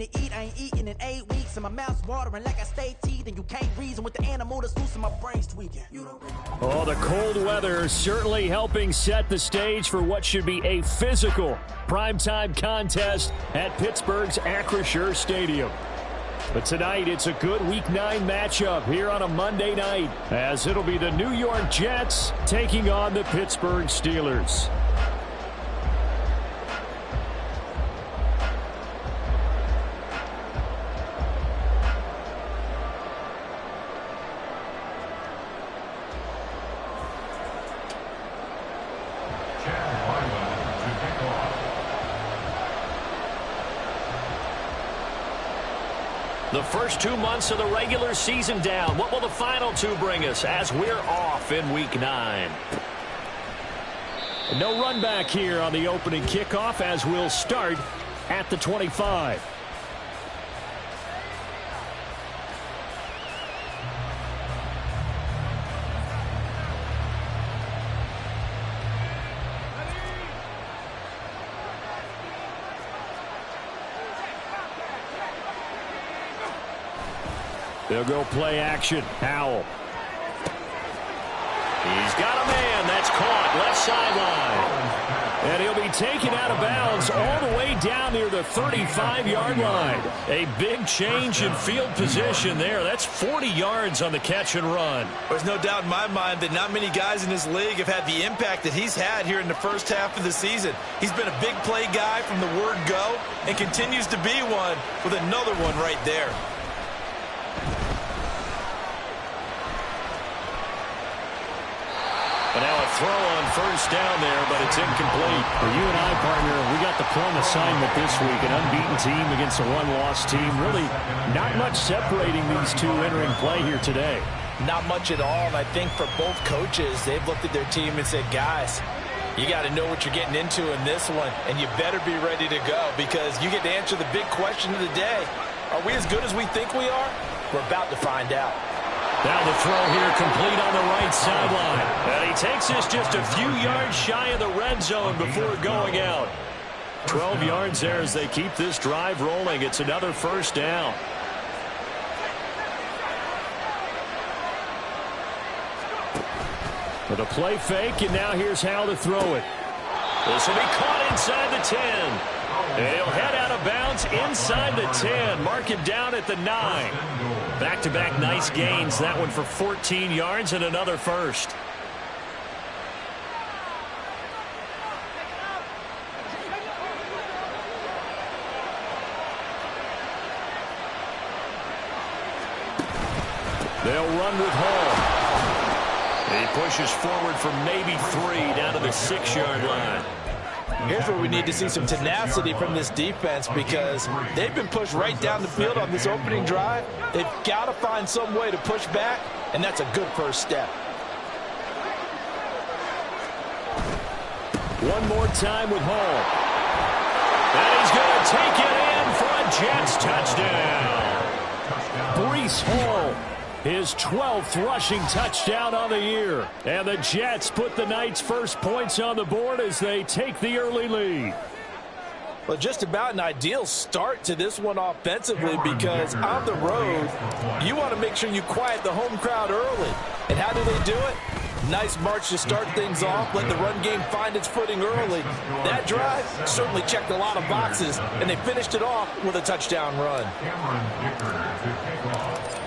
to eat. I ain't eating in 8 weeks, and my mouth's watering like I stay teeth. And you can't reason with the animal that's loose and my brain's tweaking. Oh, the cold weather certainly helping set the stage for what should be a physical primetime contest at Pittsburgh's Acrisure Stadium. But tonight, it's a good Week 9 matchup here on a Monday night, as it'll be the New York Jets taking on the Pittsburgh Steelers. The first 2 months of the regular season down. What will the final 2 bring us as we're off in Week 9? No run back here on the opening kickoff as we'll start at the 25. They'll go play action. Howell. He's got a man. That's caught. Left sideline. And he'll be taken out of bounds all the way down near the 35-yard line. A big change in field position there. That's 40 yards on the catch and run. There's no doubt in my mind that not many guys in this league have had the impact that he's had here in the first half of the season. He's been a big play guy from the word go and continues to be one with another one right there. But now a throw on first down there, but it's incomplete. For you and I, partner, we got the plum assignment this week. An unbeaten team against a one-loss team. Really not much separating these two entering play here today. Not much at all, and I think for both coaches, they've looked at their team and said, guys, you got to know what you're getting into in this one, and you better be ready to go because you get to answer the big question of the day. Are we as good as we think we are? We're about to find out. Now the throw here complete on the right sideline. And he takes this just a few yards shy of the red zone before going out. 12 yards there as they keep this drive rolling. It's another first down. With a play fake, and now here's how to throw it. This will be caught inside the 10. And he'll head out of bounds inside the 10. Mark him down at the 9. Back-to-back nice gains. That one for 14 yards and another first. They'll run with Hall. He pushes forward for maybe 3 down to the 6-yard line. Here's where we need to see some tenacity from this defense because they've been pushed right down the field on this opening drive. They've got to find some way to push back, and that's a good first step. One more time with Hall. And he's going to take it in for a Jets touchdown. Breece Hall, his 12th rushing touchdown on the year. And the Jets put the night's first points on the board as they take the early lead. Well, just about an ideal start to this one offensively because on the road, you want to make sure you quiet the home crowd early. And how do they do it? Nice march to start things off. Let the run game find its footing early. That drive certainly checked a lot of boxes, and they finished it off with a touchdown run.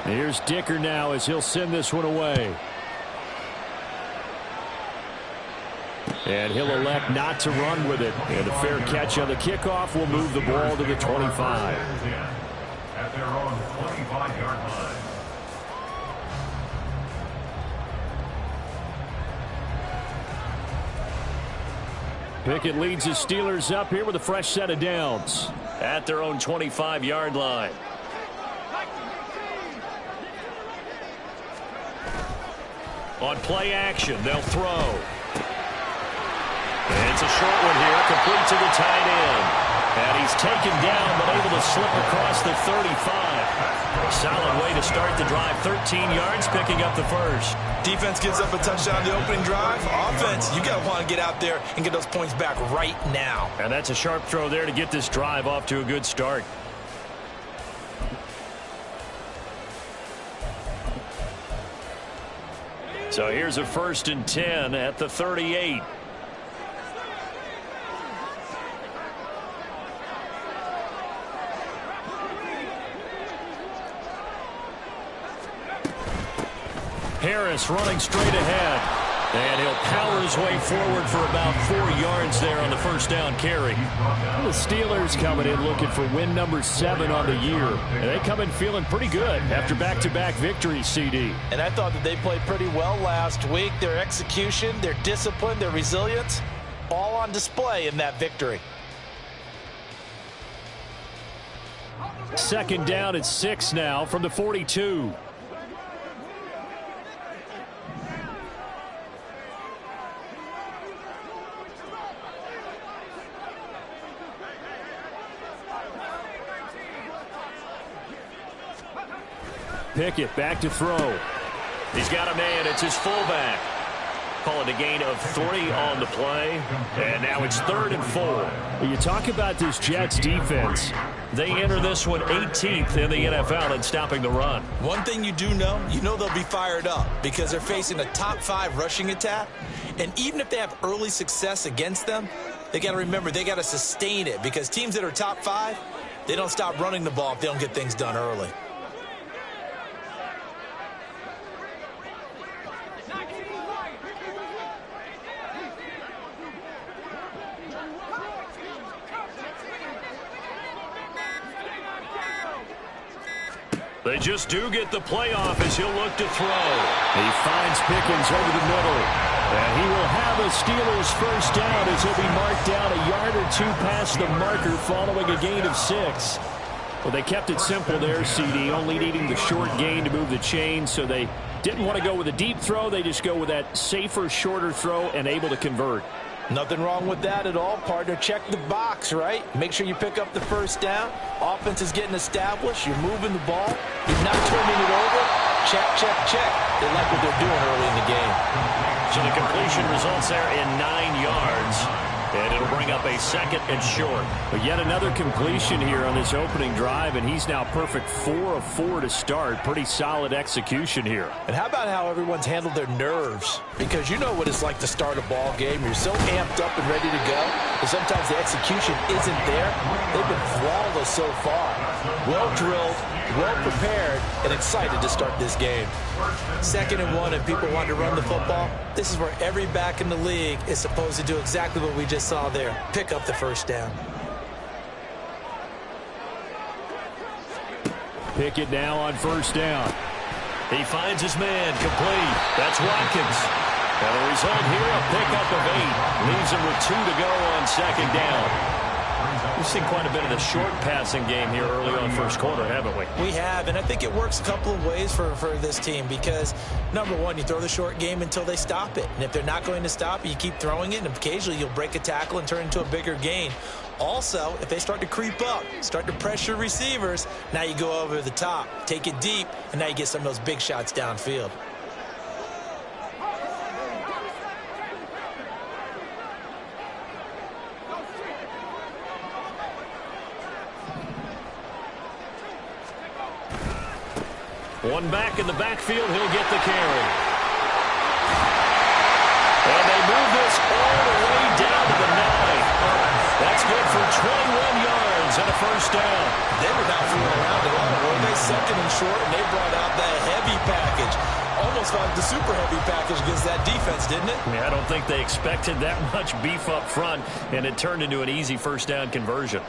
Here's Dicker now as he'll send this one away. And he'll elect not to run with it. And a fair catch on the kickoff will move the ball to the 25. At their own 25-yard line. Pickett leads his Steelers up here with a fresh set of downs at their own 25-yard line. On play action, they'll throw. And it's a short one here, complete to the tight end. And he's taken down, but able to slip across the 35. Solid way to start the drive. 13 yards, picking up the first. Defense gives up a touchdown the opening drive. Offense, you got to want to get out there and get those points back right now. And that's a sharp throw there to get this drive off to a good start. So here's a 1st and 10 at the 38. Harris running straight ahead. And he'll power his way forward for about 4 yards there on the 1st down carry. The Steelers coming in looking for win number 7 on the year. And they come in feeling pretty good after back-to-back victories, CD. And I thought that they played pretty well last week. Their execution, their discipline, their resilience, all on display in that victory. 2nd down at 6 now from the 42. Pickett back to throw. He's got a man. It's his fullback. Call it a gain of 3 on the play. And now it's 3rd and 4. You talk about this Jets defense. They enter this one 18th in the NFL in stopping the run. One thing you do know, they'll be fired up because they're facing a top 5 rushing attack. And even if they have early success against them, they got to remember they got to sustain it because teams that are top 5, they don't stop running the ball if they don't get things done early. They just do get the playoff as he'll look to throw. He finds Pickens over the middle. And he will have a Steelers 1st down as he'll be marked down a yard or 2 past the marker following a gain of 6. Well, they kept it simple there, CD, only needing the short gain to move the chain, so they didn't want to go with a deep throw. They just go with that safer, shorter throw and able to convert. Nothing wrong with that at all, partner. Check the box, right? Make sure you pick up the 1st down. Offense is getting established. You're moving the ball. You're not turning it over. Check, check, check. They like what they're doing early in the game. So the completion results there in 9 yards. And it'll bring up a 2nd and short. But yet another completion here on this opening drive, and he's now perfect 4 of 4 to start. Pretty solid execution here. And how about how everyone's handled their nerves? Because you know what it's like to start a ball game. You're so amped up and ready to go. And sometimes the execution isn't there. They've been flawless so far. Well drilled, well prepared, and excited to start this game. 2nd and 1, and people want to run the football. This is where every back in the league is supposed to do exactly what we just saw there. Pick up the 1st down. Pickett now on 1st down. He finds his man complete. That's Watkins. And the result here, a pickup of 8. Leaves him with 2 to go on 2nd down. We've seen quite a bit of the short passing game here early on 1st quarter, haven't we? We have, and I think it works a couple of ways for this team because, number one, you throw the short game until they stop it. And if they're not going to stop it, you keep throwing it, and occasionally you'll break a tackle and turn it into a bigger gain. Also, if they start to creep up, start to pressure receivers, now you go over the top, take it deep, and now you get some of those big shots downfield. One back in the backfield, he'll get the carry. And they move this all the way down to the 9. That's good for 21 yards and a 1st down. They were not fooling around at all, were they? 2nd and short, and they brought out that heavy package. Almost like the super heavy package against that defense, didn't it? I don't think they expected that much beef up front, and it turned into an easy 1st down conversion.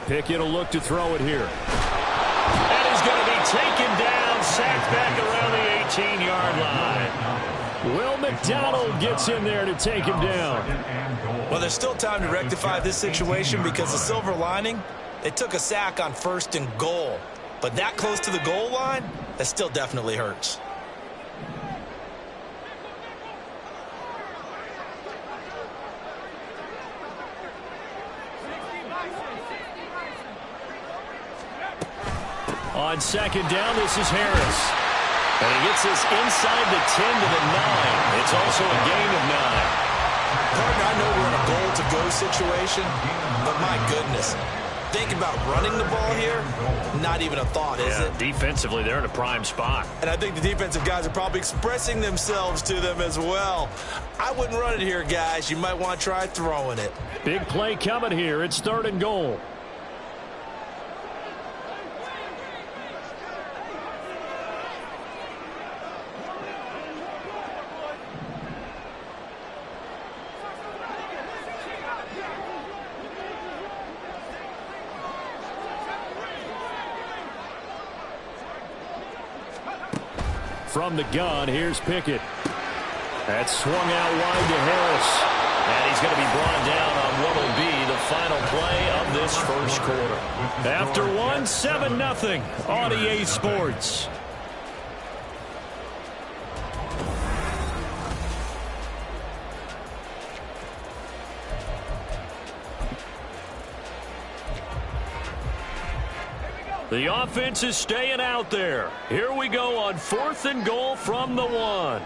Pickett will look to throw it here. And he's going to be taken down, sacked back around the 18-yard line. Will McDonald gets in there to take him down. Well, there's still time to rectify this situation because the silver lining, they took a sack on 1st and goal. But that close to the goal line, that still definitely hurts. On 2nd down, this is Harris. And he gets this inside the 10 to the 9. It's also a gain of 9. Partner, I know we're in a goal-to-go situation, but my goodness, think about running the ball here, not even a thought, is it? Defensively, they're in a prime spot. And I think the defensive guys are probably expressing themselves to them as well. I wouldn't run it here, guys. You might want to try throwing it. Big play coming here. It's 3rd and goal. From the gun, here's Pickett. That's swung out wide to Harris. And he's going to be brought down on what will be the final play of this first quarter. After one, 7-0 on EA Sports. The offense is staying out there. Here we go on 4th and goal from the 1.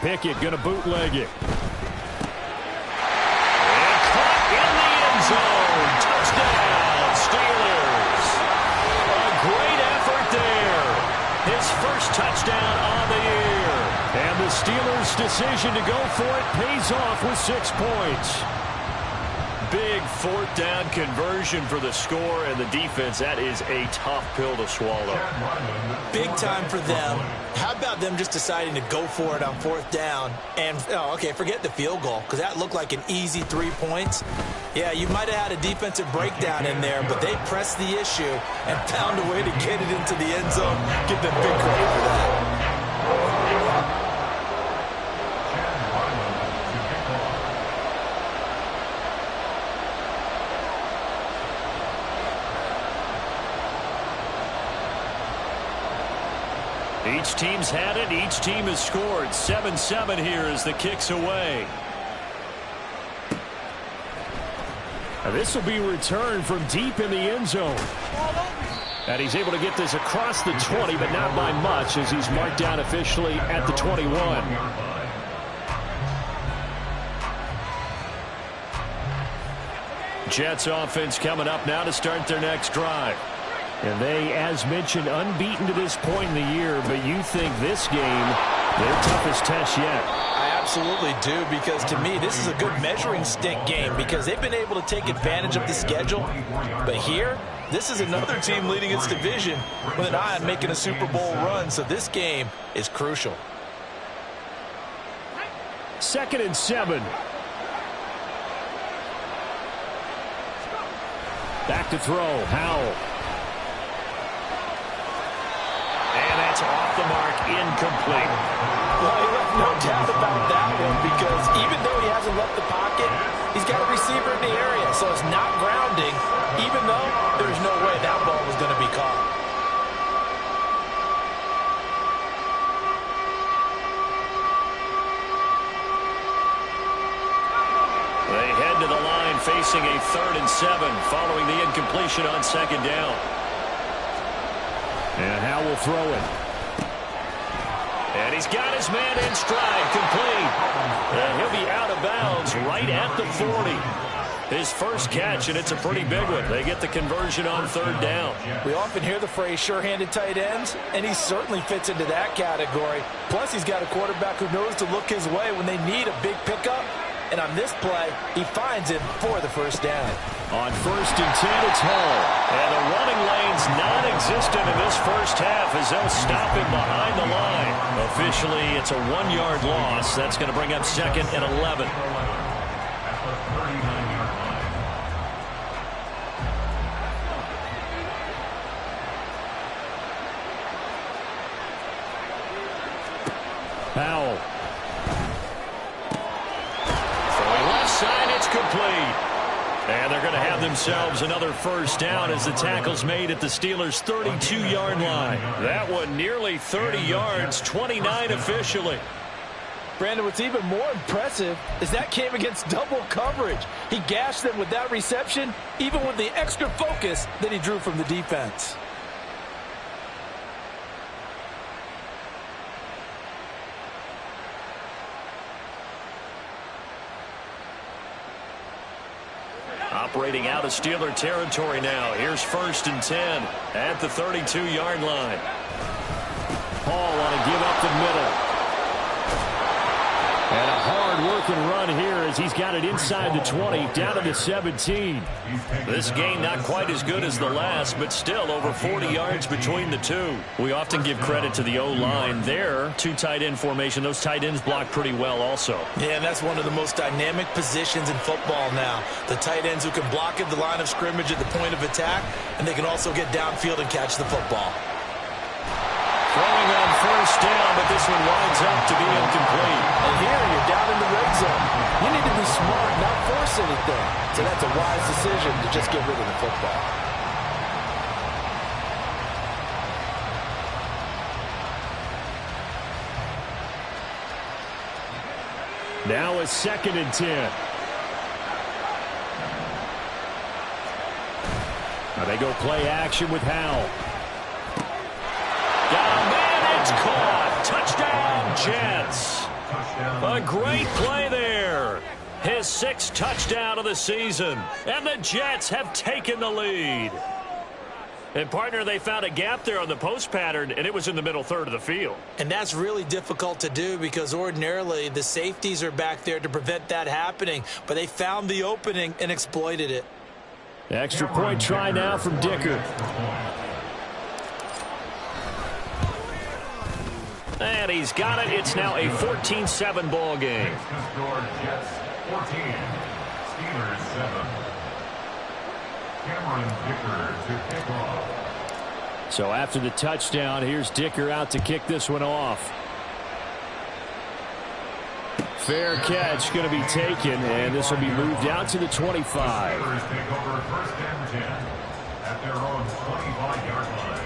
Pickett going to bootleg it. And caught in the end zone. Touchdown, Steelers. A great effort there. His first touchdown on the year. And the Steelers' decision to go for it pays off with 6 points. Big 4th down conversion for the score, and the defense, that is a tough pill to swallow. Big time for them. How about them just deciding to go for it on 4th down? And, forget the field goal, because that looked like an easy 3 points. Yeah, you might have had a defensive breakdown in there, but they pressed the issue and found a way to get it into the end zone. Give them big credit for that. Each team's had it. Each team has scored. 7-7 here as the kick's away. Now this will be returned from deep in the end zone. And he's able to get this across the 20, but not by much as he's marked down officially at the 21. Jets offense coming up now to start their next drive. And they, as mentioned, unbeaten to this point in the year, but you think this game, their toughest test yet. I absolutely do, because to me, this is a good measuring stick game because they've been able to take advantage of the schedule. But here, this is another team leading its division with an eye on making a Super Bowl run, so this game is crucial. 2nd and 7. Back to throw, Howell. And that's off the mark, incomplete. Well, you have no doubt about that one because even though he hasn't left the pocket, he's got a receiver in the area, so it's not grounding, even though there's no way that ball was going to be caught. They head to the line facing a 3rd and 7 following the incompletion on 2nd down. And Howell will throw it. And he's got his man in stride, complete. And he'll be out of bounds right at the 40. His first catch, and it's a pretty big one. They get the conversion on 3rd down. We often hear the phrase sure-handed tight ends, and he certainly fits into that category. Plus, he's got a quarterback who knows to look his way when they need a big pickup. And on this play, he finds it for the first down. On 1st and 10, it's Hall. And the running lane's non-existent in this first half as they'll stop him behind the line. Officially, it's a 1-yard loss. That's going to bring up 2nd and 11. Powell. Throwing left side, it's complete. And they're going to have themselves another first down as the tackle's made at the Steelers' 32-yard line. That one nearly 30 yards, 29 officially. Brandon, what's even more impressive is that came against double coverage. He gashed them with that reception, even with the extra focus that he drew from the defense. Operating out of Steeler territory now. Here's 1st and 10 at the 32-yard line. Paul on a give up the middle. And a hard-working run here as he's got it inside the 20, down to the 17. This game not quite as good as the last, but still over 40 yards between the two. We often give credit to the O-line there. 2 tight end formation. Those tight ends block pretty well also. Yeah, and that's one of the most dynamic positions in football now. The tight ends who can block at the line of scrimmage at the point of attack, and they can also get downfield and catch the football. Throwing on 1st down, but this one winds up to be incomplete. And here you're down in the red zone. You need to be smart, not force anything. So that's a wise decision to just get rid of the football. Now a 2nd and 10. Now they go play action with Howell. It's caught. Touchdown, Jets. A great play there. His 6th touchdown of the season. And the Jets have taken the lead. And, partner, they found a gap there on the post pattern, and it was in the middle third of the field. And that's really difficult to do because ordinarily the safeties are back there to prevent that happening. But they found the opening and exploited it. Extra point try now from Dicker. And he's got it. It's now a 14-7 ball game. Jets 14, Steelers 7. Cameron Dicker to kick off. So after the touchdown, here's Dicker out to kick this one off. Fair catch going to be taken, and this will be moved out to the 25. Steelers take over 1st and 10 at their own 25-yard line.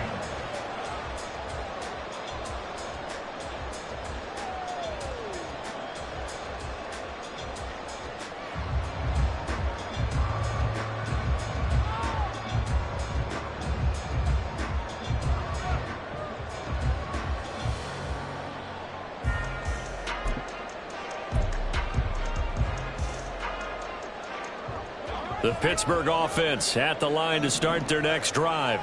The Pittsburgh offense at the line to start their next drive.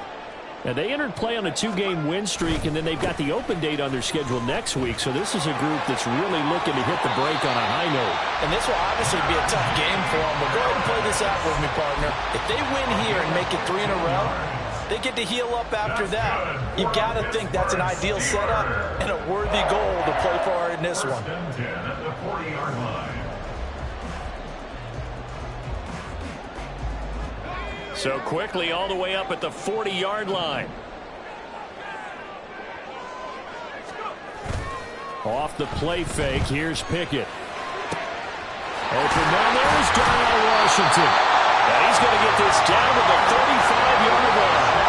Now, they entered play on a 2-game win streak, and then they've got the open date on their schedule next week. So this is a group that's really looking to hit the break on a high note. And this will obviously be a tough game for them. But go ahead and play this out with me, partner. If they win here and make it 3 in a row, they get to heal up after that. You've got to think that's an ideal setup and a worthy goal to play for in this one. 10 at the 40-yard line. So quickly all the way up at the 40-yard line. Off the play fake, here's Pickett. Open down there is Darnell Washington. And he's going to get this down to the 35-yard line.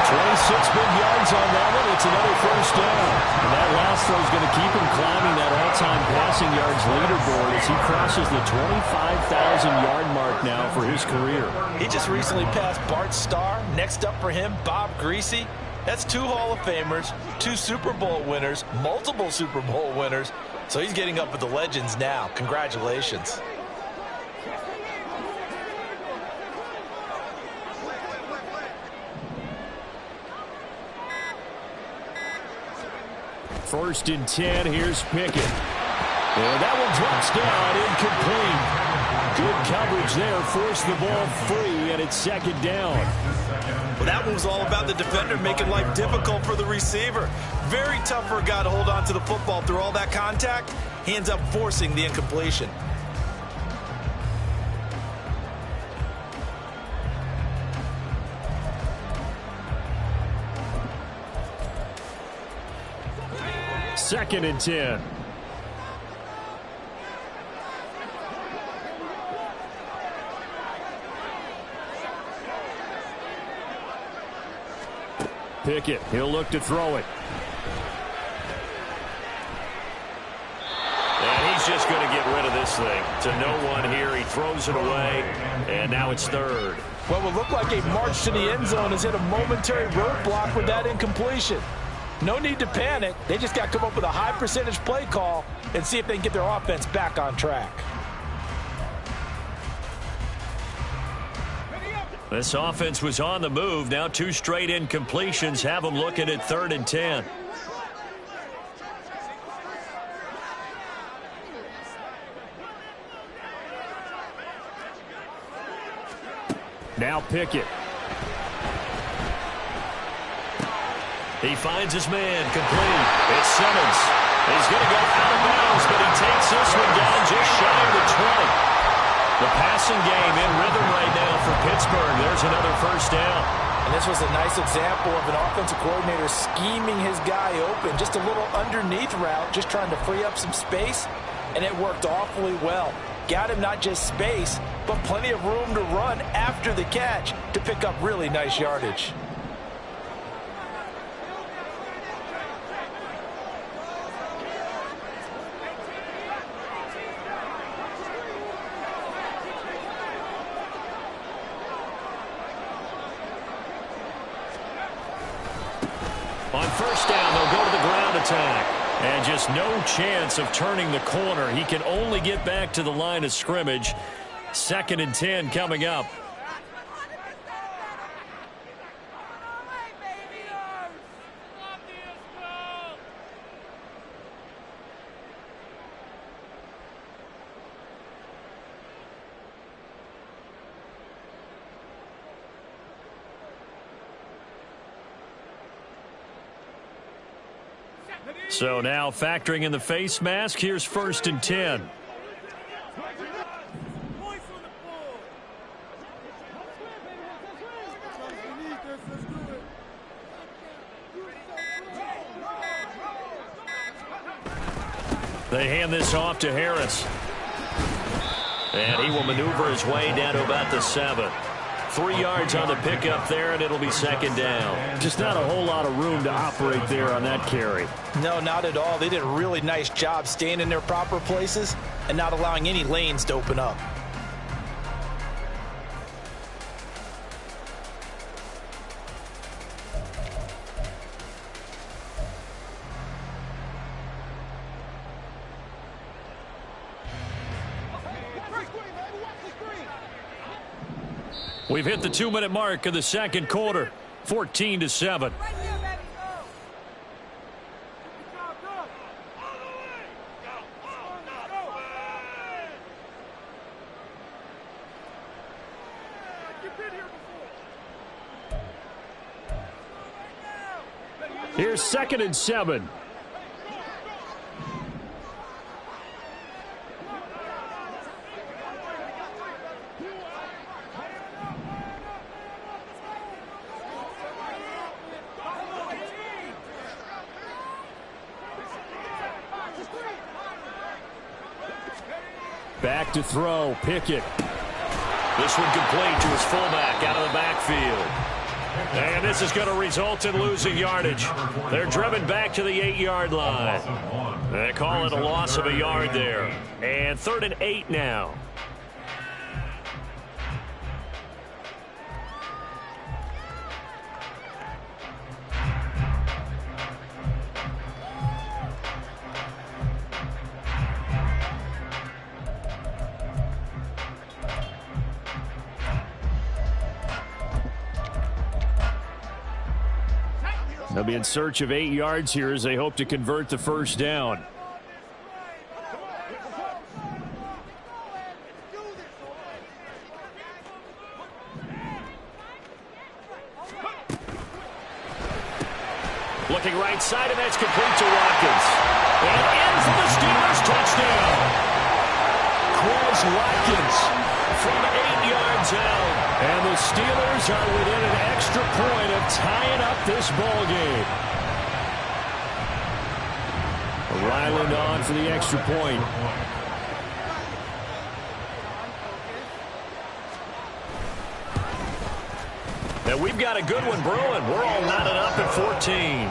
26 big yards on that one. It's another 1st down. And that last throw is going to keep him climbing that all-time passing yards leaderboard as he crosses the 25,000-yard mark now for his career. He just recently passed Bart Starr. Next up for him, Bob Greasy. That's 2 Hall of Famers, 2 Super Bowl winners, multiple Super Bowl winners. So he's getting up with the legends now. Congratulations. First and 10, here's Pickett. And that one drops down, incomplete. Good coverage there, forced the ball free, and it's 2nd down. Well, that one was all about the defender making life difficult for the receiver. Very tough for a guy to hold on to the football through all that contact. He ends up forcing the incompletion. Second and 10. Pickett, he'll look to throw it. And he's He's just going to get rid of this thing. To no one here. He throws it away, and now it's third. What would look like a march to the end zone has hit a momentary roadblock with that incompletion. No need to panic. They just got to come up with a high percentage play call and see if they can get their offense back on track. This offense was on the move. Now 2 straight incompletions have them looking at 3rd and 10. Now Pickett. He finds his man, complete. It's Simmons. He's going to go out of bounds, but he takes this one down just shy of the 20. The passing game in rhythm right now for Pittsburgh. There's another first down. And this was a nice example of an offensive coordinator scheming his guy open. Just a little underneath route, just trying to free up some space, and it worked awfully well. Got him not just space, but plenty of room to run after the catch to pick up really nice yardage. On first down, they'll go to the ground attack. And just no chance of turning the corner. He can only get back to the line of scrimmage. 2nd and 10 coming up. So now factoring in the face mask, here's 1st and 10. They hand this off to Harris. And he will maneuver his way down to about the 7. 3 yards on the pickup there, and it'll be 2nd down. Just not a whole lot of room to operate there on that carry. No, not at all. They did a really nice job staying in their proper places and not allowing any lanes to open up. We've hit the 2-minute mark of the 2nd quarter. 14-7. Here's 2nd and 7. Back to throw, Pickett. This one complete to his fullback out of the backfield. And this is going to result in losing yardage. They're driven back to the 8-yard line. They call it a loss of a yard there. And 3rd and 8 now. They'll be in search of 8 yards here as they hope to convert the first down. Looking right side, and that's complete to Watkins. And in for the Steelers touchdown. Quez Watkins from 8 yards out. And the Steelers are within an extra point of tying up this ball game. Ryland on for the extra point. And we've got a good one brewing. We're all knotted up at 14.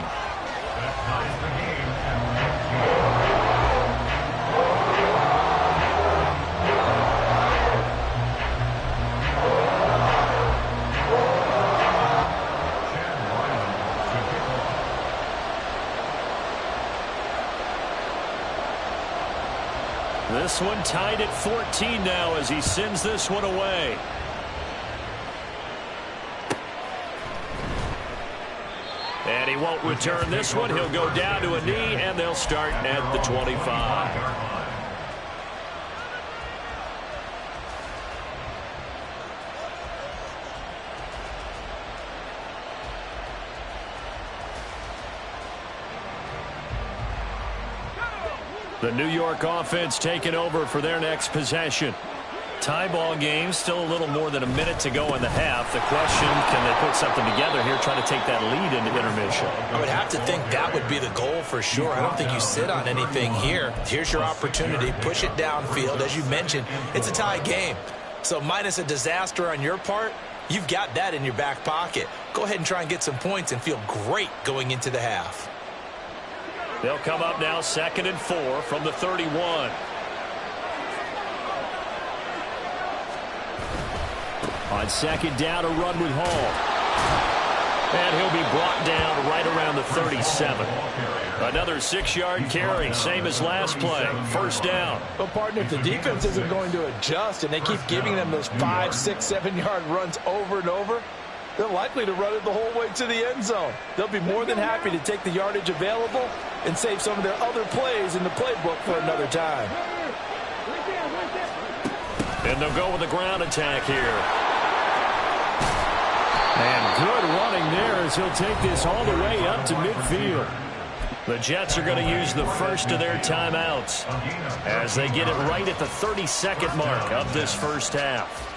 This one tied at 14 now as he sends this one away. And he won't return this one. He'll go down to a knee, and they'll start at the 25. The New York offense taking over for their next possession. Tie ball game, still a little more than a minute to go in the half. The question, can they put something together here, try to take that lead into intermission? I would have to think that would be the goal for sure. I don't think you sit on anything here. Here's your opportunity. Push it downfield. As you mentioned, it's a tie game. So minus a disaster on your part, you've got that in your back pocket. Go ahead and try and get some points and feel great going into the half. They'll come up now 2nd and 4 from the 31. On 2nd down, a run with Hall. And he'll be brought down right around the 37. Another 6-yard carry, same as last play. 1st down. Well, partner, if the defense isn't going to adjust and they keep giving them those 5, 6, 7-yard runs over and over, they're likely to run it the whole way to the end zone. They'll be more than happy to take the yardage available and save some of their other plays in the playbook for another time. And they'll go with the ground attack here. And good running there as he'll take this all the way up to midfield. The Jets are going to use the first of their timeouts as they get it right at the 32nd mark of this first half.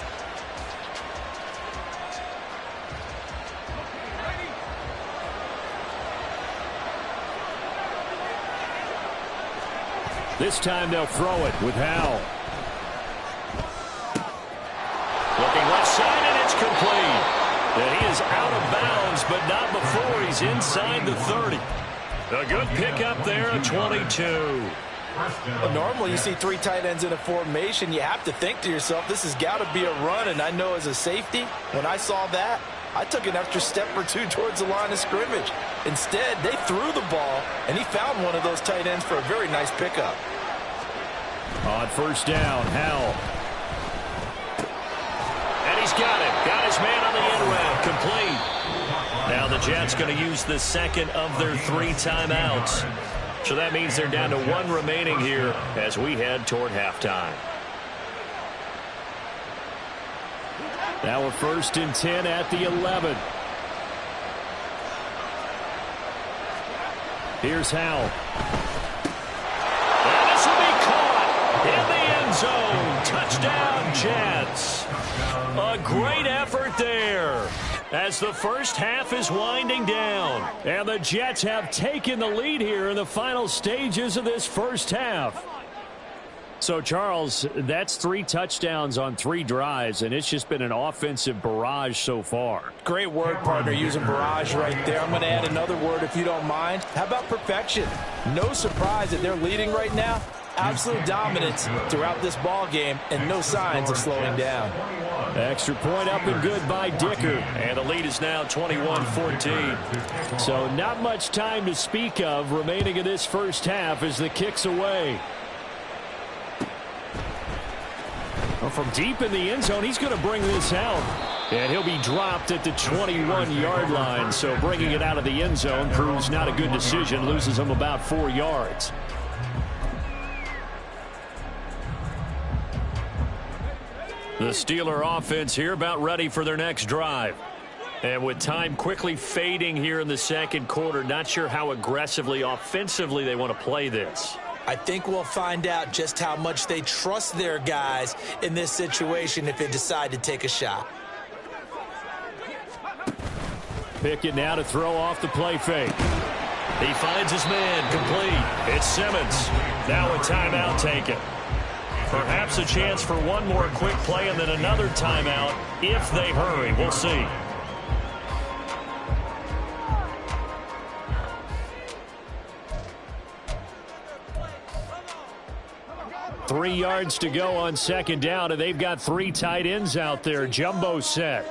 This time they'll throw it with Howell. Looking left side, and it's complete. And he is out of bounds, but not before he's inside the 30. A good pickup there at 22. Well, normally you see 3 tight ends in a formation. You have to think to yourself, this has got to be a run. And I know as a safety, when I saw that, I took an extra step or 2 towards the line of scrimmage. Instead, they threw the ball, and he found one of those tight ends for a very nice pickup. On 1st down, Howell. And he's got it. Got his man on the end route. Complete. Now the Jets going to use the 2nd of their 3 timeouts. So that means they're down to 1 remaining here as we head toward halftime. Now we're 1st and 10 at the 11. Here's Howell. And this will be caught in the end zone. Touchdown, Jets. A great effort there as the first half is winding down. And the Jets have taken the lead here in the final stages of this first half. So, Charles, that's 3 touchdowns on 3 drives, and it's just been an offensive barrage so far. Great word, partner, using barrage right there. I'm going to add another word if you don't mind. How about perfection? No surprise that they're leading right now. Absolute dominance throughout this ball game and no signs of slowing down. Extra point up and good by Dicker. And the lead is now 21-14. So not much time to speak of remaining in this first half as the kick's away. Well, from deep in the end zone, he's going to bring this out. And he'll be dropped at the 21-yard line. So bringing it out of the end zone proves not a good decision. Loses him about 4 yards. The Steeler offense here about ready for their next drive. And with time quickly fading here in the second quarter, not sure how aggressively, offensively they want to play this. I think we'll find out just how much they trust their guys in this situation if they decide to take a shot. Pickett now to throw off the play fake. He finds his man complete. It's Simmons. Now a timeout taken. Perhaps a chance for one more quick play and then another timeout if they hurry. We'll see. Three yards to go on second down, and they've got 3 tight ends out there. Jumbo set.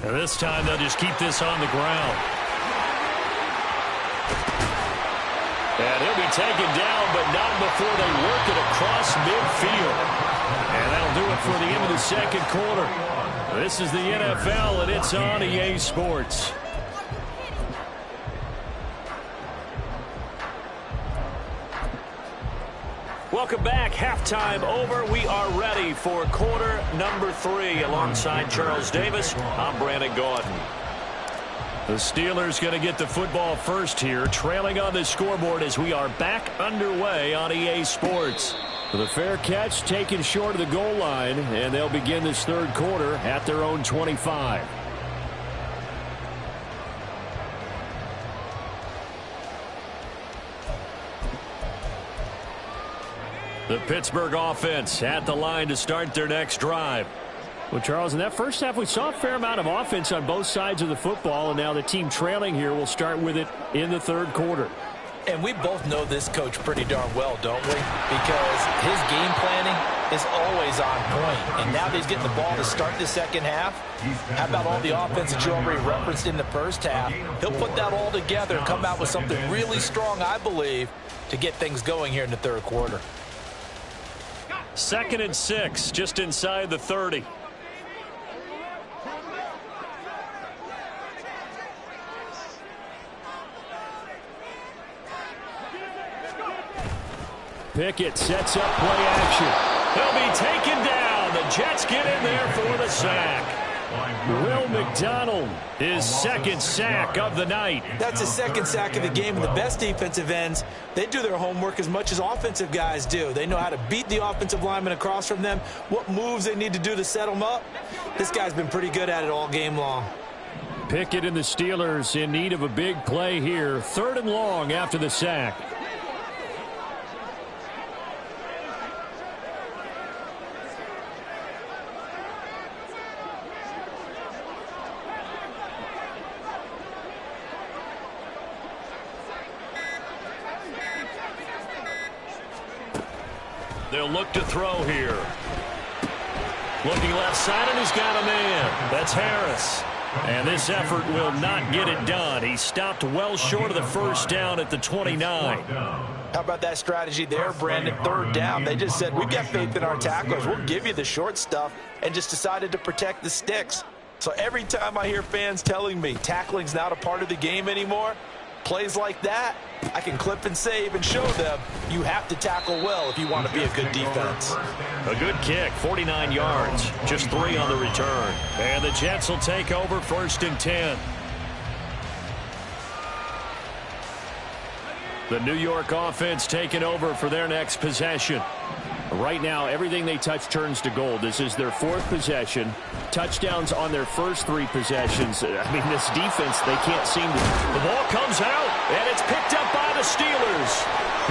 And this time they'll just keep this on the ground. And he'll be taken down, but not before they work it across midfield. And that'll do it for the end of the second quarter. This is the NFL, and it's on EA Sports. Welcome back. Halftime over. We are ready for quarter number 3. Alongside Charles Davis, I'm Brandon Gordon. The Steelers going to get the football first here, trailing on the scoreboard as we are back underway on EA Sports. The fair catch taken short of the goal line, and they'll begin this third quarter at their own 25. The Pittsburgh offense at the line to start their next drive. Well, Charles, in that first half, we saw a fair amount of offense on both sides of the football, and now the team trailing here will start with it in the third quarter. And we both know this coach pretty darn well, don't we? Because his game planning is always on point. And now that he's getting the ball to start the second half, how about all the offense that you already referenced in the first half? He'll put that all together and come out with something really strong, I believe, to get things going here in the third quarter. 2nd and 6, just inside the 30. Pickett sets up play action. He'll be taken down. The Jets get in there for the sack. Will McDonald, his second sack of the night. That's his second sack of the game, and the best defensive ends, they do their homework as much as offensive guys do. They know how to beat the offensive lineman across from them, what moves they need to do to set them up. This guy's been pretty good at it all game long. Pickett and the Steelers in need of a big play here. 3rd and long after the sack. They'll look to throw here. Looking left side, and he's got a man. That's Harris. And this effort will not get it done. He stopped well short of the first down at the 29. How about that strategy there, Brandon? 3rd down. They just said, we've got faith in our tacklers. We'll give you the short stuff, and just decided to protect the sticks. So every time I hear fans telling me tackling's not a part of the game anymore, plays like that, I can clip and save and show them you have to tackle well if you want to be a good defense. A good kick, 49 yards, just 3 on the return. And the Jets will take over 1st and 10. The New York offense taking over for their next possession. Right now, everything they touch turns to gold. This is their 4th possession. Touchdowns on their first 3 possessions. I mean, this defense, they can't seem to... The ball comes out, and it's picked up by the Steelers.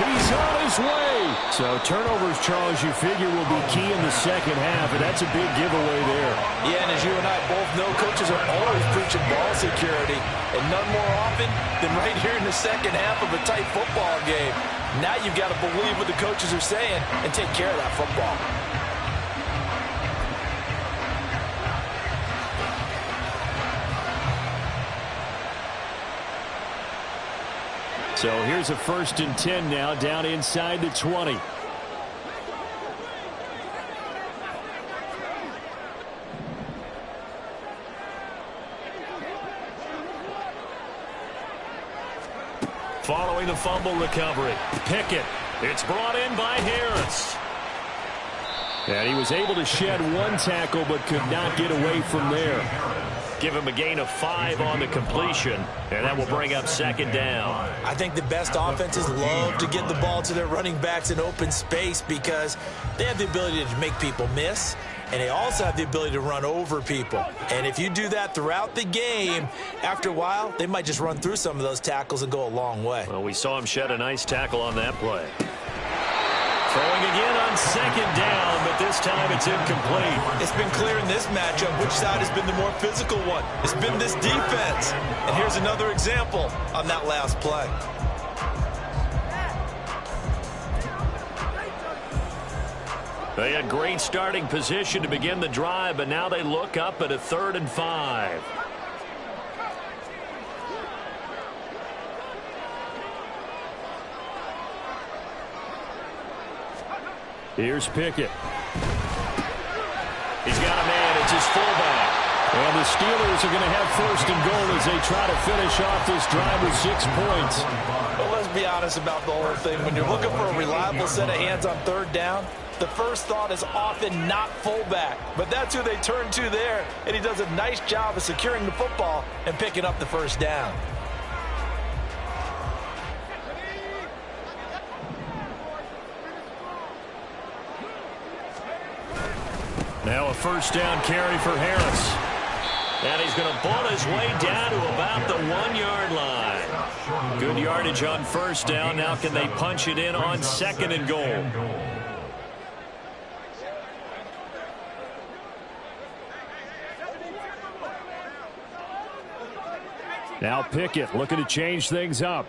He's on his way. So turnovers, Charles, you figure will be key in the second half, and that's a big giveaway there. Yeah, and as you and I both know, coaches are always preaching ball security, and none more often than right here in the second half of a tight football game. Now you've got to believe what the coaches are saying and take care of that football. So here's a 1st and 10 now, down inside the 20. Following the fumble recovery, Pickett. It's brought in by Harris. And he was able to shed 1 tackle but could not get away from there. Give him a gain of 5 on the completion, and that will bring up 2nd down. I think the best offenses love to get the ball to their running backs in open space because they have the ability to make people miss, and they also have the ability to run over people. And if you do that throughout the game, after a while, they might just run through some of those tackles and go a long way. Well, we saw him shed a nice tackle on that play. Throwing again on 2nd down, but this time it's incomplete. It's been clear in this matchup which side has been the more physical one. It's been this defense. And here's another example on that last play. They had great starting position to begin the drive, but now they look up at a 3rd and 5. Here's Pickett. He's got a man. It's his fullback. And the Steelers are going to have first and goal as they try to finish off this drive with 6 points. Well, let's be honest about the whole thing. When you're looking for a reliable set of hands on third down, the first thought is often not fullback. But that's who they turn to there, and he does a nice job of securing the football and picking up the first down. Now a first down carry for Harris. And he's going to ball his way down to about the 1-yard line. Good yardage on first down. Now can they punch it in on second and goal? Now Pickett looking to change things up.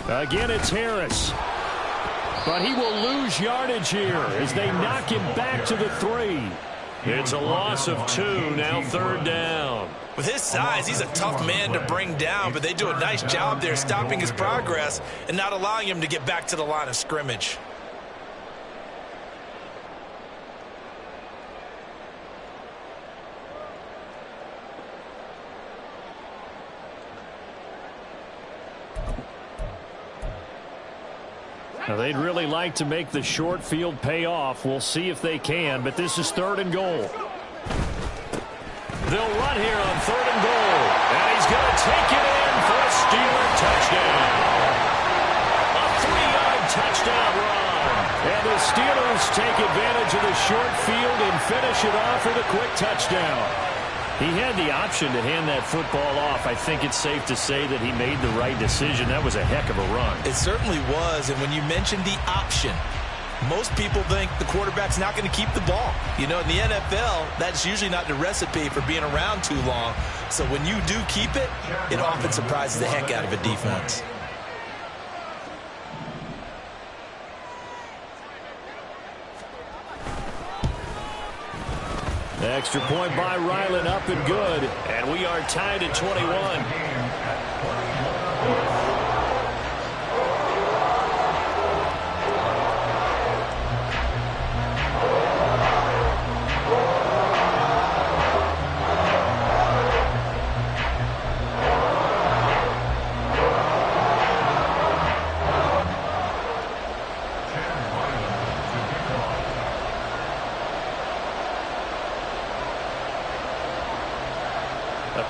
Again, it's Harris. But he will lose yardage here as they knock him back to the 3. It's a loss of 2, now third down. With his size, he's a tough man to bring down, but they do a nice job there stopping his progress and not allowing him to get back to the line of scrimmage. Now they'd really like to make the short field pay off. We'll see if they can, but this is third and goal. They'll run here on third and goal. And he's going to take it in for a Steeler touchdown. A 3-yard touchdown run. And the Steelers take advantage of the short field and finish it off with a quick touchdown. He had the option to hand that football off. I think it's safe to say that he made the right decision. That was a heck of a run. It certainly was, and when you mentioned the option, most people think the quarterback's not going to keep the ball. You know, in the NFL, that's usually not the recipe for being around too long. So when you do keep it, it often surprises the heck out of a defense. The extra point by Ryland up and good. And we are tied at 21.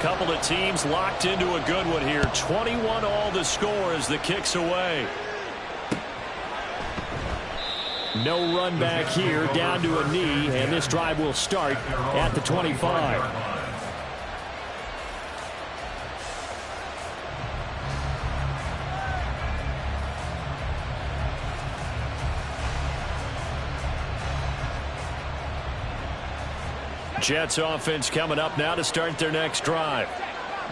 Couple of teams locked into a good one here. 21 all the score as the kick's away. No run back here, down to a knee, and this drive will start at the 25. Jets offense coming up now to start their next drive.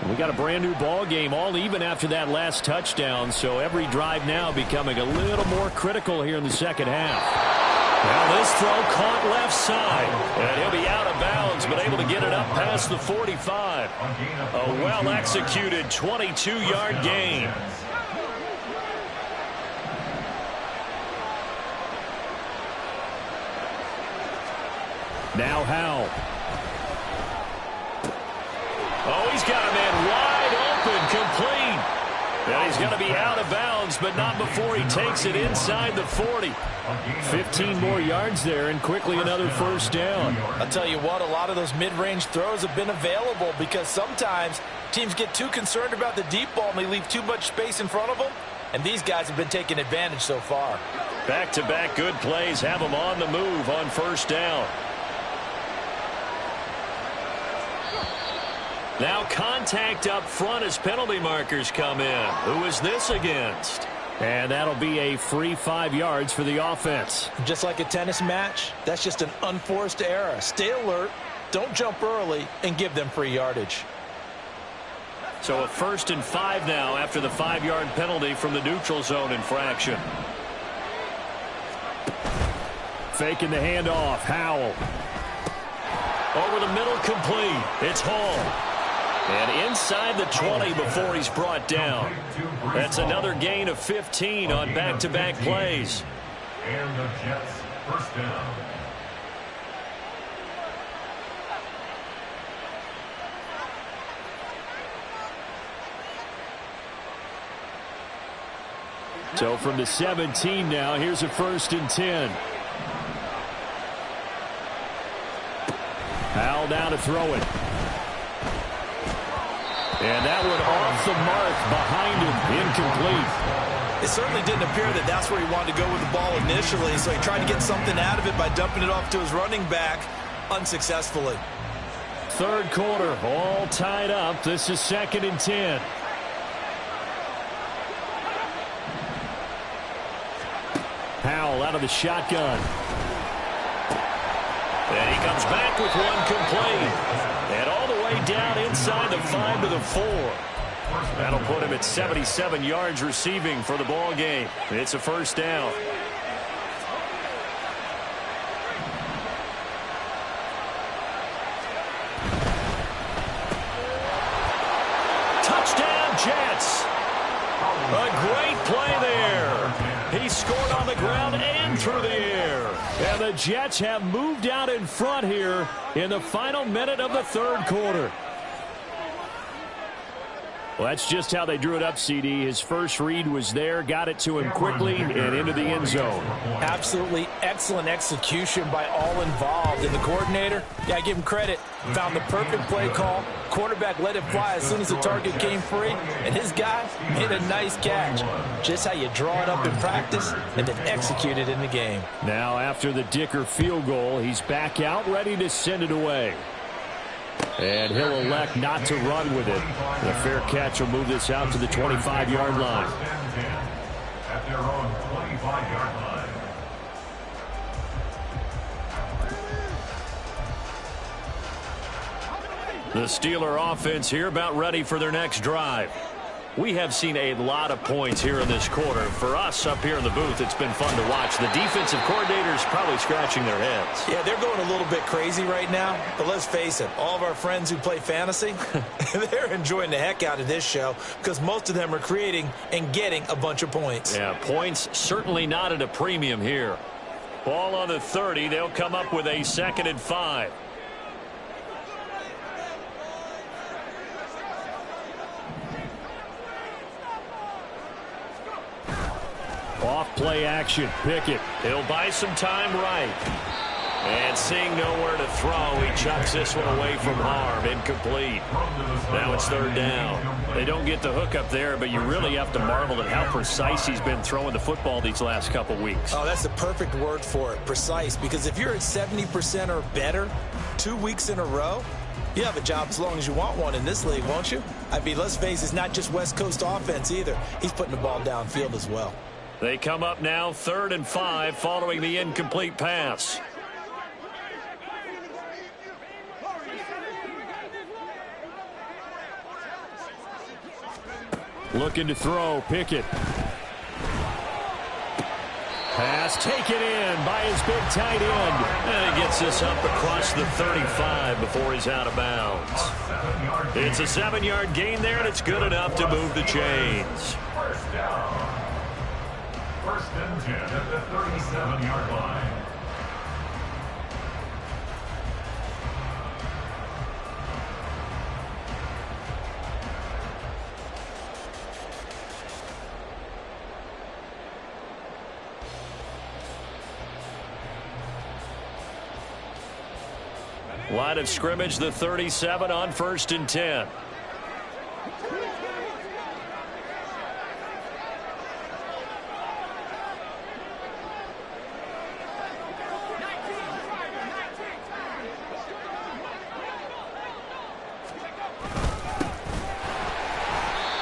We got a brand new ball game, all even after that last touchdown, so every drive now becoming a little more critical here in the second half. Now this throw caught left side, and he'll be out of bounds, but able to get it up past the 45. A well-executed 22-yard gain. Now Howell. Oh, he's got a man wide open, complete. And he's going to be out of bounds, but not before he takes it inside the 40. 15 more yards there, and quickly another first down. I'll tell you what, a lot of those mid-range throws have been available because sometimes teams get too concerned about the deep ball and they leave too much space in front of them. And these guys have been taking advantage so far. Back-to-back good plays have them on the move on first down. Now contact up front as penalty markers come in. Who is this against? And that'll be a free 5 yards for the offense. Just like a tennis match, that's just an unforced error. Stay alert, don't jump early, and give them free yardage. So a 1st and 5 now after the 5-yard penalty from the neutral zone infraction. Faking the handoff, Howell. Over the middle, complete. It's Hall. And inside the 20 before he's brought down. That's another gain of 15 on back-to-back plays. And the Jets first down. So from the 17 now, here's a 1st and 10. Powell down to throw it. And that one off the mark behind him, incomplete. It certainly didn't appear that that's where he wanted to go with the ball initially, so he tried to get something out of it by dumping it off to his running back unsuccessfully. 3rd quarter, all tied up. This is 2nd and 10. Powell out of the shotgun. And he comes back with one complete. And all the way down inside the 5 to the 4. That'll put him at 77 yards receiving for the ball game. It's a 1st down. Touchdown, Jets. A great play there. He scored on the ground and through the air. And the Jets have moved out in front here in the final minute of the 3rd quarter. Well, that's just how they drew it up, CD. His first read was there, got it to him quickly, and into the end zone. Absolutely excellent execution by all involved. And the coordinator, yeah, I give him credit, found the perfect play call. Quarterback let it fly as soon as the target came free, and his guy made a nice catch. Just how you draw it up in practice and then execute it in the game. Now, after the Dicker field goal, he's back out, ready to send it away. And he'll elect not to run with it. The fair catch will move this out to the 25-yard line. At their own 25-yard line. The Steeler offense here about ready for their next drive. We have seen a lot of points here in this quarter. For us up here in the booth, it's been fun to watch. The defensive coordinators probably scratching their heads. Yeah, they're going a little bit crazy right now. But let's face it, all of our friends who play fantasy, they're enjoying the heck out of this show because most of them are creating and getting a bunch of points. Yeah, points certainly not at a premium here. Ball on the 30. They'll come up with a 2nd and 5. Off play action. Pickett. He'll buy some time right. And seeing nowhere to throw, he chucks this one away from harm. Incomplete. Now it's 3rd down. They don't get the hook up there, but you really have to marvel at how precise he's been throwing the football these last couple weeks. Oh, that's the perfect word for it, precise. Because if you're at 70% or better 2 weeks in a row, you have a job as long as you want one in this league, won't you? I mean, let's face it, it's not just West Coast offense either. He's putting the ball downfield as well. They come up now 3rd and 5 following the incomplete pass. Looking to throw, Pickett. Pass taken in by his big tight end. And he gets this up across the 35 before he's out of bounds. It's a 7-yard gain there, and it's good enough to move the chains. First down. 1st and 10 at the 37-yard line. Line of scrimmage, the 37 on 1st and 10.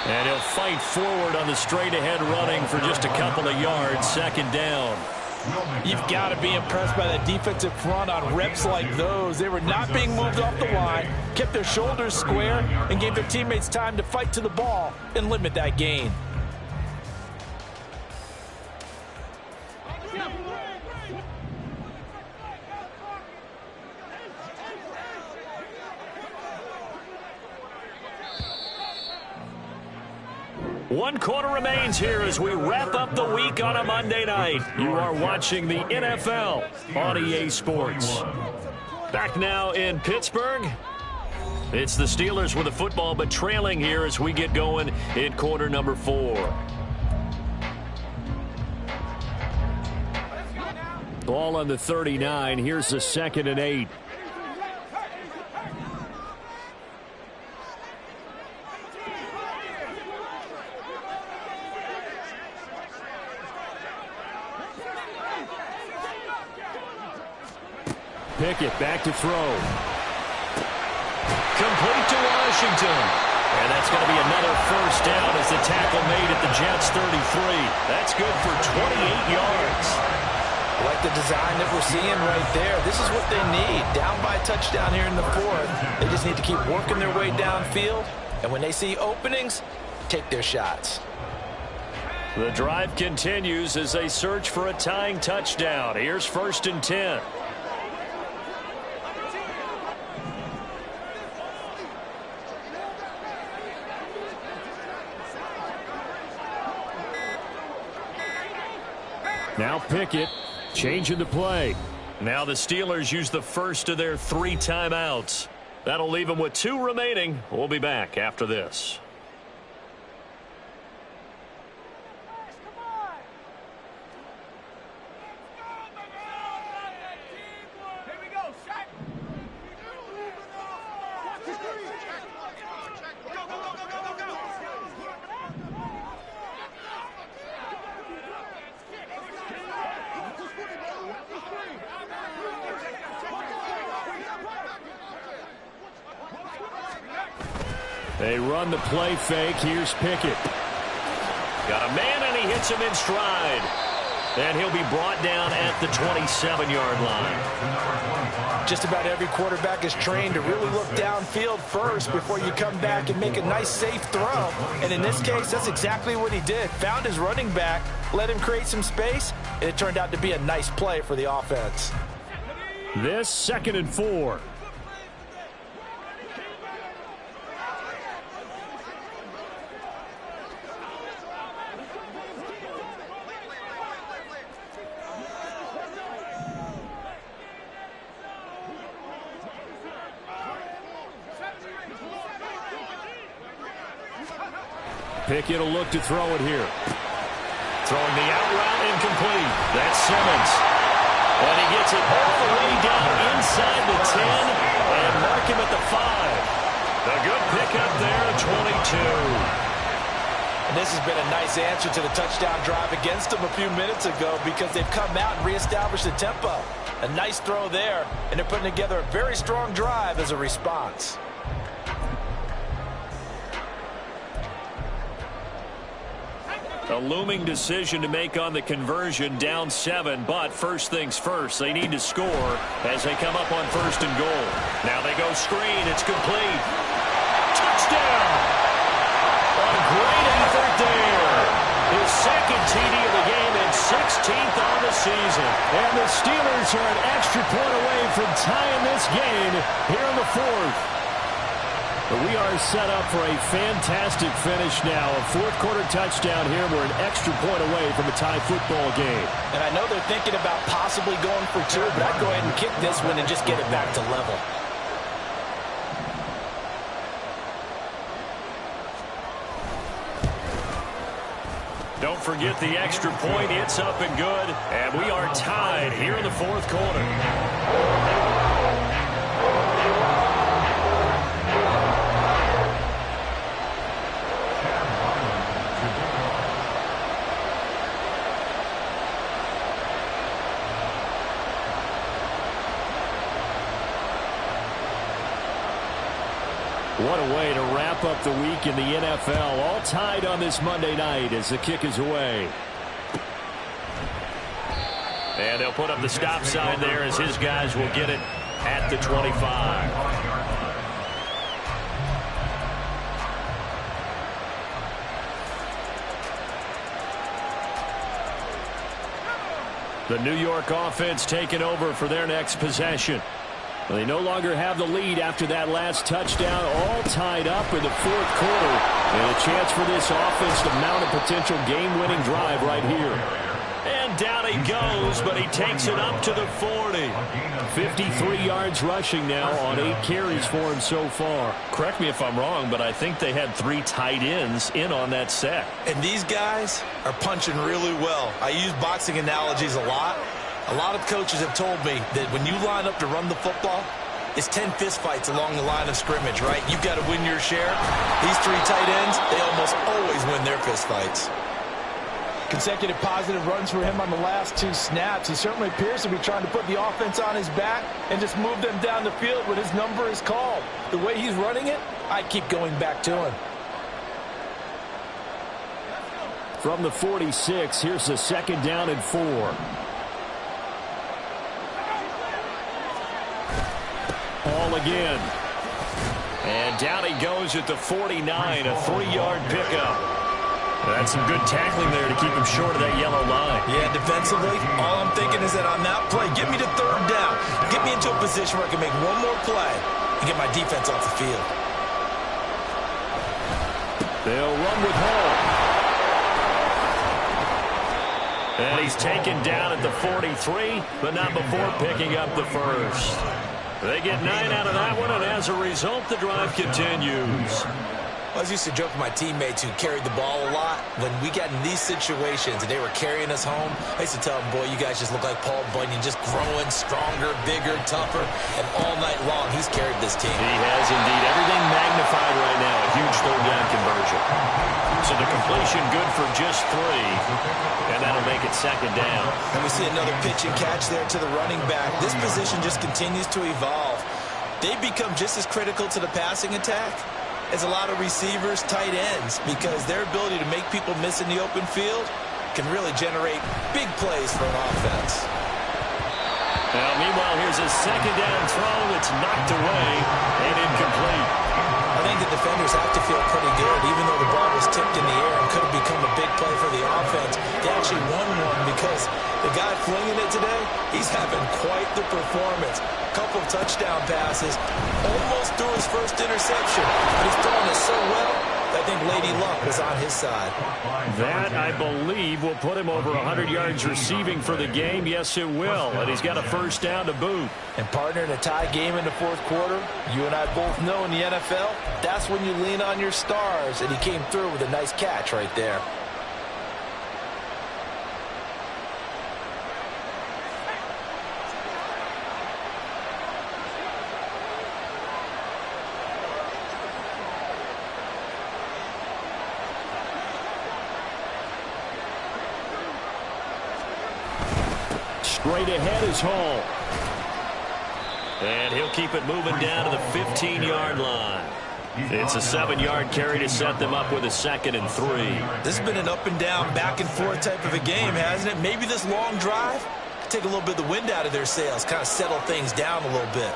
And he'll fight forward on the straight-ahead running for just a couple of yards. 2nd down. You've got to be impressed by the defensive front on reps like those. They were not being moved off the line, kept their shoulders square, and gave their teammates time to fight to the ball and limit that gain. 1 quarter remains here as we wrap up the week on a Monday night. You are watching the NFL on EA Sports. Back now in Pittsburgh. It's the Steelers with the football, but trailing here as we get going in quarter number 4. Ball on the 39. Here's the 2nd and 8. Pickett back to throw. Complete to Washington. And that's going to be another first down as the tackle made at the Jets' 33. That's good for 28 yards. I like the design that we're seeing right there. This is what they need. Down by a touchdown here in the 4th. They just need to keep working their way downfield. And when they see openings, take their shots. The drive continues as they search for a tying touchdown. Here's 1st and 10. Now Pickett changing the play. Now the Steelers use the first of their 3 timeouts. That'll leave them with 2 remaining. We'll be back after this. They run the play fake. Here's Pickett. Got a man, and he hits him in stride. And he'll be brought down at the 27-yard line. Just about every quarterback is trained to really look downfield first before you come back and make a nice, safe throw. And in this case, that's exactly what he did. Found his running back, let him create some space, and it turned out to be a nice play for the offense. This 2nd and 4. Pickett will look to throw it here. Throwing the out route incomplete. That's Simmons. And he gets it all the way down inside the 10 and mark him at the 5. A good pickup there at 22. And this has been a nice answer to the touchdown drive against them a few minutes ago because they've come out and reestablished the tempo. A nice throw there, and they're putting together a very strong drive as a response. A looming decision to make on the conversion, down 7, but first things first, they need to score as they come up on 1st and goal. Now they go screen, it's complete. Touchdown! A great effort there. His 2nd TD of the game and 16th on the season. And the Steelers are an extra point away from tying this game here in the 4th. But we are set up for a fantastic finish now. A 4th quarter touchdown here. We're an extra point away from a tie football game. And I know they're thinking about possibly going for 2, but I'd go ahead and kick this one and just get it back to level. Don't forget the extra point. It's up and good. And we are tied here in the 4th quarter. What a way to wrap up the week in the NFL. All tied on this Monday night as the kick is away. And they'll put up the stop sign there as his guys will get it at the 25. The New York offense taking over for their next possession. Well, they no longer have the lead after that last touchdown, all tied up in the fourth quarter. And a chance for this offense to mount a potential game-winning drive right here. And down he goes, but he takes it up to the 40. 53 yards rushing now on 8 carries for him so far. Correct me if I'm wrong, but I think they had 3 tight ends in on that set. And these guys are punching really well. I use boxing analogies a lot. A lot of coaches have told me that when you line up to run the football, it's 10 fist fights along the line of scrimmage, right? You've got to win your share. These 3 tight ends, they almost always win their fist fights. Consecutive positive runs for him on the last 2 snaps. He certainly appears to be trying to put the offense on his back and just move them down the field when his number is called. The way he's running it, I keep going back to him. From the 46, here's the 2nd down and 4. Ball again. And down he goes at the 49, a 3-yard pickup. That's some good tackling there to keep him short of that yellow line. Yeah, defensively, all I'm thinking is that on that play, get me to 3rd down. Get me into a position where I can make one more play and get my defense off the field. They'll run with Hall. And he's taken down at the 43, but not before picking up the first. They get 9 out of that one, and as a result, the drive continues. I used to joke with my teammates who carried the ball a lot. When we got in these situations and they were carrying us home, I used to tell them, boy, you guys just look like Paul Bunyan, just growing stronger, bigger, tougher. And all night long, he's carried this team. He has indeed. Everything magnified right now. A huge 3rd down conversion. So the completion good for just 3. And that'll make it 2nd down. And we see another pitch and catch there to the running back. This position just continues to evolve. They become just as critical to the passing attack as a lot of receivers, tight ends, because their ability to make people miss in the open field can really generate big plays for an offense. Now, meanwhile, here's a 2nd down throw that's knocked away and incomplete. I think the defenders have to feel pretty good, even though the ball was tipped in the air and could have become a big play for the offense. They actually won one because the guy flinging it today, he's having quite the performance. Couple of touchdown passes, almost threw his first interception, but he's throwing it so well, I think Lady Luck was on his side. That, I believe, will put him over 100 yards receiving for the game. Yes, it will. And he's got a 1st down to boot. And partner, in a tie game in the 4th quarter, you and I both know in the NFL, that's when you lean on your stars. And he came through with a nice catch right there. Straight ahead is Hall. And he'll keep it moving down to the 15-yard line. It's a 7-yard carry to set them up with a 2nd and 3. This has been an up and down, back and forth type of a game, hasn't it? Maybe this long drive take a little bit of the wind out of their sails, kind of settle things down a little bit.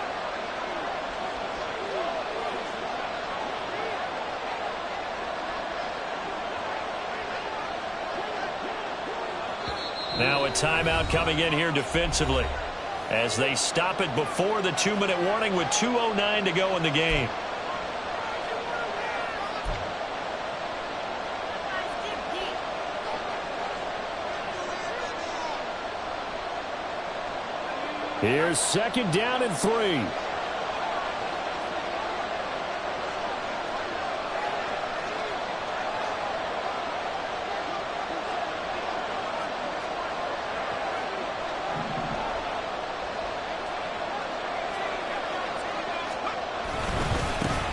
Now a timeout coming in here defensively as they stop it before the 2-minute warning with 2:09 to go in the game. Here's 2nd down and 3.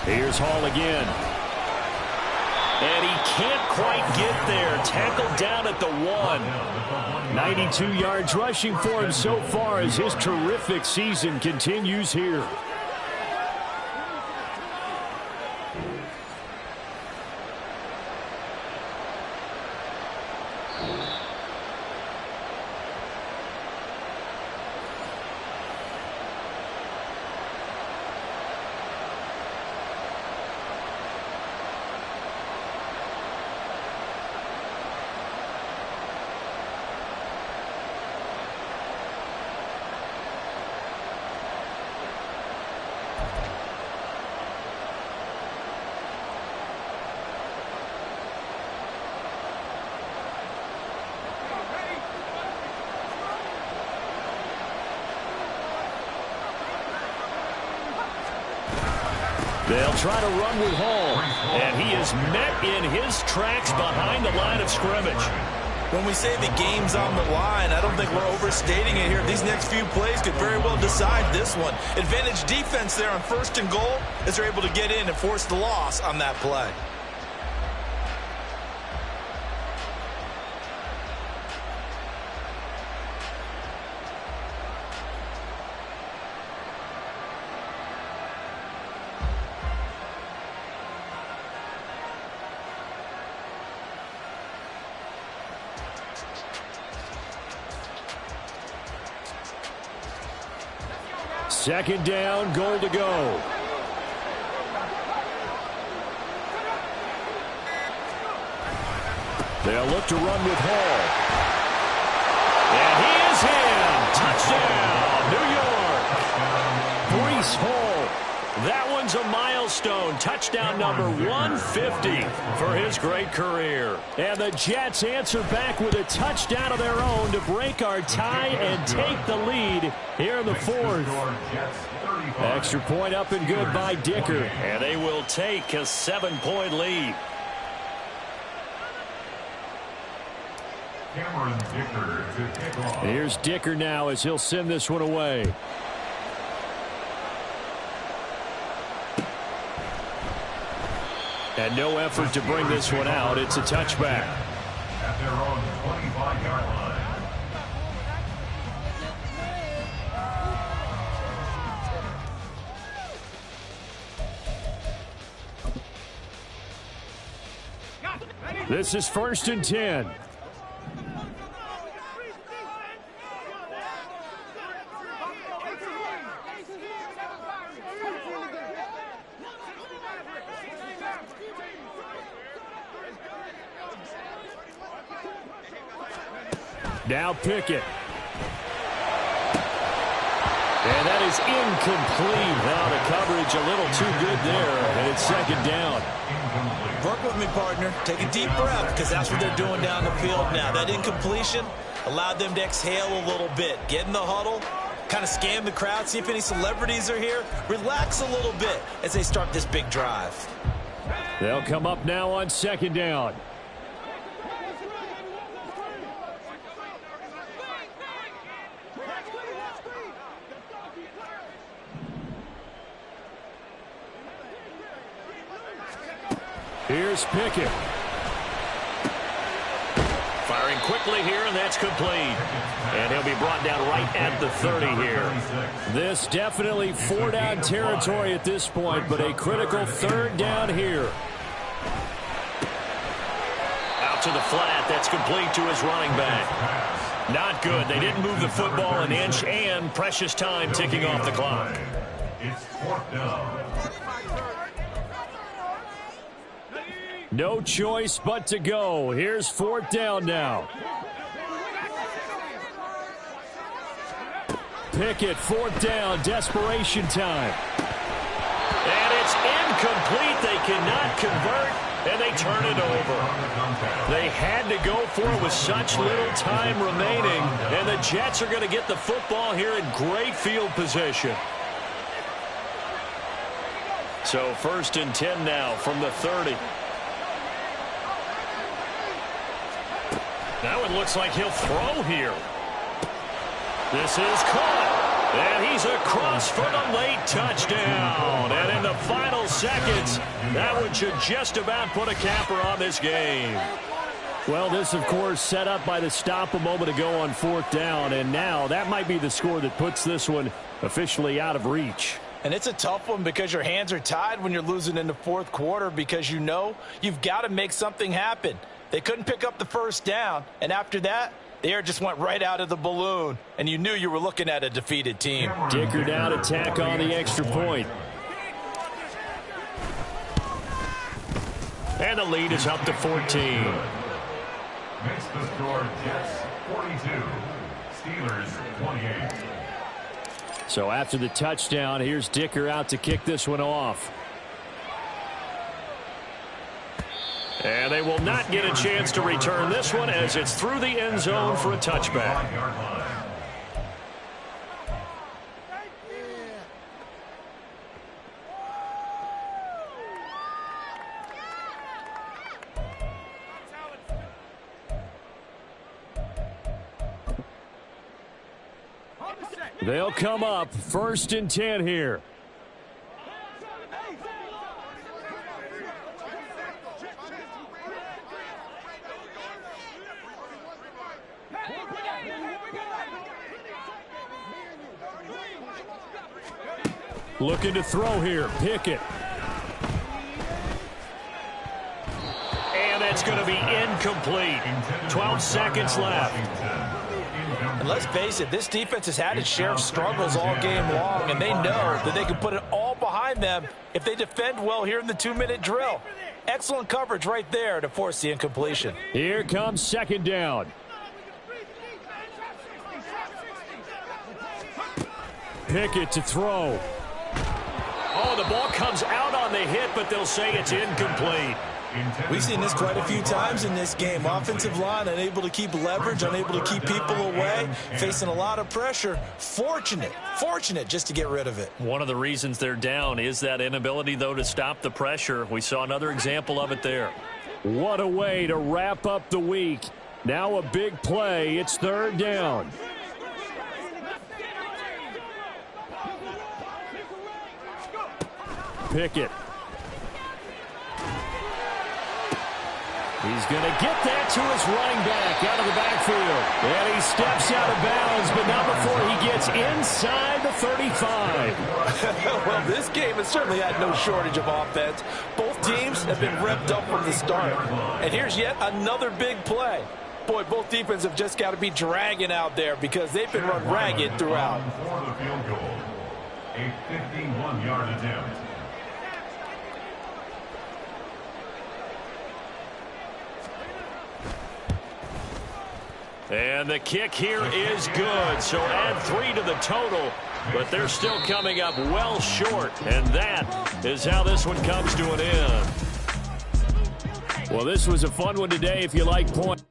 Here's Hall again. And he can't quite get there. Tackled down at the 1. 92 yards rushing for him so far as his terrific season continues here. try to run with Hall. And he is met in his tracks behind the line of scrimmage. When we say the game's on the line, I don't think we're overstating it here. These next few plays could very well decide this one. Advantage defense there on 1st and goal as they're able to get in and force the loss on that play. Second down, goal to go. They'll look to run with Hall. And he is in. Touchdown, New York. Breece Hall. That one's a milestone. Touchdown number 150 for his great career. And the Jets answer back with a touchdown of their own to break our tie and take the lead here in the 4th. Extra point up and good by Dicker. And they will take a 7-point lead. Here's Dicker now as he'll send this one away. And no effort to bring this one out. It's a touchback. At their own 25-yard line. This is 1st and 10. Now Pickett. And that is incomplete. Now the coverage a little too good there, and it's 2nd down. Work with me, partner. Take a deep breath, because that's what they're doing down the field now. That incompletion allowed them to exhale a little bit. Get in the huddle, kind of scan the crowd, see if any celebrities are here. Relax a little bit as they start this big drive. They'll come up now on 2nd down. Here's Pickett. Firing quickly here, and that's complete. And he'll be brought down right at the 30 here. This definitely 4-down territory at this point, but a critical 3rd down here. Out to the flat. That's complete to his running back. Not good. They didn't move the football an inch, and precious time ticking off the clock. It's 4th down. No choice but to go. Here's 4th down now. Pickett, 4th down, desperation time. And it's incomplete. They cannot convert, and they turn it over. They had to go for it with such little time remaining, and the Jets are going to get the football here in great field position. So 1st and 10 now from the 30. Now it looks like he'll throw here. This is caught. And he's across for the late touchdown. And in the final seconds, that one should just about put a capper on this game. Well, this, of course, set up by the stop a moment ago on 4th down. And now that might be the score that puts this one officially out of reach. And it's a tough one because your hands are tied when you're losing in the 4th quarter, because you know you've got to make something happen. They couldn't pick up the 1st down, and after that, the air just went right out of the balloon, and you knew you were looking at a defeated team. Dicker now to tack on the extra point. And the lead is up to 14. Makes the score Jets 42, Steelers 28. So after the touchdown, here's Dicker out to kick this one off. And they will not get a chance to return this one as it's through the end zone for a touchback. They'll come up 1st and 10 here. Looking to throw here. Pickett. And it's going to be incomplete. 12 seconds left. And let's face it, this defense has had its share of struggles all game long, and they know that they can put it all behind them if they defend well here in the 2-minute drill. Excellent coverage right there to force the incompletion. Here comes 2nd down. Pickett to throw. Oh, the ball comes out on the hit, but they'll say it's incomplete. We've seen this quite a few times in this game. Offensive line unable to keep leverage, unable to keep people away, facing a lot of pressure. Fortunate just to get rid of it. One of the reasons they're down is that inability, though, to stop the pressure. We saw another example of it there. What a way to wrap up the week. Now a big play. It's 3rd down. Pickett. He's going to get that to his running back out of the backfield. And he steps out of bounds, but not before he gets inside the 35. Well, this game has certainly had no shortage of offense. Both teams have been revved up from the start. And here's yet another big play. Boy, both defenses have just got to be dragging out there because they've been run ragged throughout. For the field goal, a 51-yard attempt. And the kick here is good. So add 3 to the total, but they're still coming up well short. And that is how this one comes to an end. Well, this was a fun one today if you like points.